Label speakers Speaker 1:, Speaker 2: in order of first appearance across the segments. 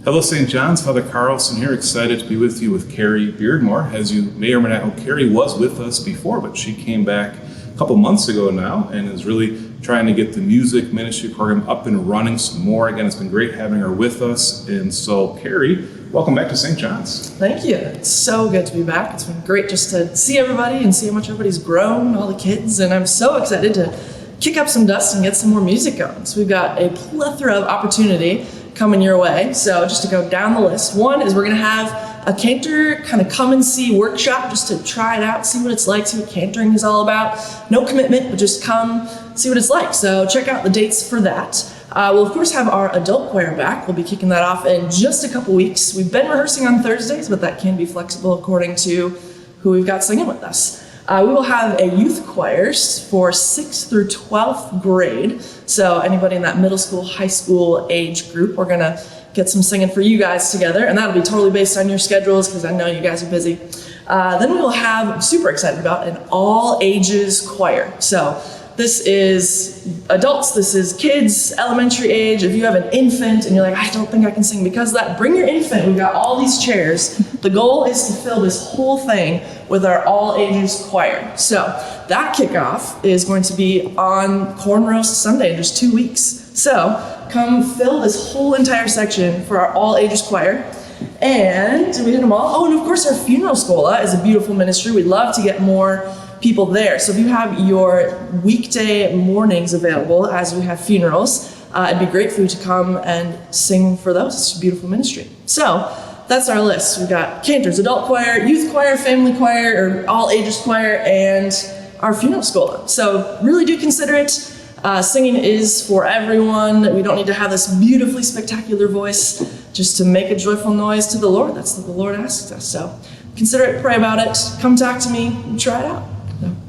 Speaker 1: Hello, St. John's. Father Carlson here, excited to be with you with Kari Beardmore. As you may or may not know, Kari was with us before, but she came back a couple months ago now and is really trying to get the music ministry program up and running some more. Again, it's been great having her with us. And so, Kari, welcome back to St. John's.
Speaker 2: Thank you. It's so good to be back. It's been great just to see everybody and see how much everybody's grown, all the kids, and I'm so excited to kick up some dust and get some more music going. So we've got a plethora of opportunity coming your way. So just to go down the list, one is we're going to have a Cantor kind of come and see workshop just to try it out, see what it's like, see what cantoring is all about. No commitment, but just come see what it's like. So check out the dates for that. We'll of course have our adult choir back. We'll be kicking that off in just a couple weeks. We've been rehearsing on Thursdays, but that can be flexible according to who we've got singing with us. We will have a youth choir for 6th through 12th grade. So anybody in that middle school, high school age group, we're gonna get some singing for you guys together, and that'll be totally based on your schedules because I know you guys are busy. Then we will have, I'm super excited about, an all ages choir. So this is adults, this is kids, elementary age. If you have an infant and you're like, I don't think I can sing because of that, bring your infant. We've got all these chairs. The goal is to fill this whole thing with our all ages choir. So that kickoff is going to be on Corn Roast Sunday in just 2 weeks. So come fill this whole entire section for our all ages choir. And did we hit them all? Oh, and of course our funeral Schola is a beautiful ministry. We'd love to get more people there. So if you have your weekday mornings available as we have funerals, it'd be great for you to come and sing for those. It's a beautiful ministry. So that's our list. We've got Cantor's adult choir, youth choir, family choir, or all ages choir, and our funeral Schola. So really do consider it. Singing is for everyone. We don't need to have this beautifully spectacular voice just to make a joyful noise to the Lord. That's what the Lord asks us. So consider it, pray about it, come talk to me, and try it out.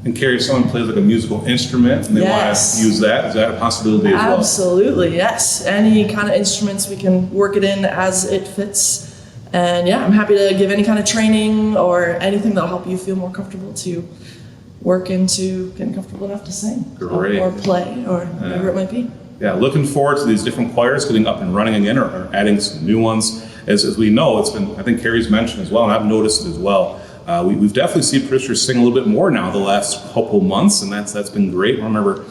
Speaker 1: And Kari, if someone plays like a musical instrument and they want to use that, is that a possibility as well?
Speaker 2: Absolutely, yes. Any kind of instruments, we can work it in as it fits. And yeah, I'm happy to give any kind of training or anything that'll help you feel more comfortable to work into getting comfortable enough to sing.
Speaker 1: Great.
Speaker 2: Or play or whatever it might be.
Speaker 1: Yeah, looking forward to these different choirs getting up and running again or adding some new ones. As we know, it's been, I think Kari's mentioned as well, and I've noticed it as well. We've definitely seen parishioners sing a little bit more now the last couple months, and that's been great. Remember,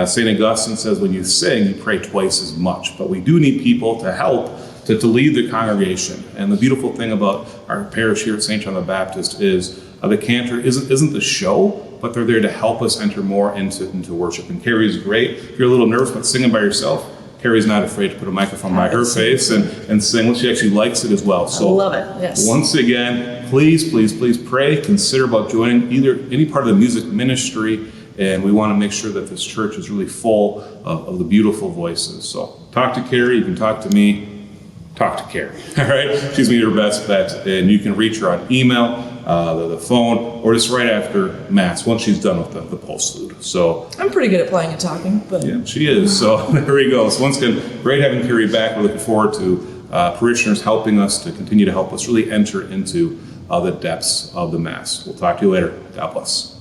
Speaker 1: St. Augustine says when you sing, you pray twice as much. But we do need people to help to lead the congregation. And the beautiful thing about our parish here at St. John the Baptist is the cantor isn't the show, but they're there to help us enter more into worship. And Kari is great. If you're a little nervous about singing by yourself, Kari's not afraid to put a microphone by her face and sing. She actually likes it as well. So
Speaker 2: I love it, yes.
Speaker 1: Once again, please pray, consider about joining any part of the music ministry, and we want to make sure that this church is really full of the beautiful voices. So talk to Kari, you can talk to me, talk to Kari, all right? She's made her best bet, and you can reach her on email, the phone, or just right after Mass, once she's done with the postlude. So
Speaker 2: I'm pretty good at playing and talking, but
Speaker 1: yeah, she is. So there we go. So once again, great having Kari back. We're looking forward to parishioners helping us to continue to help us really enter into the depths of the Mass. We'll talk to you later. God bless.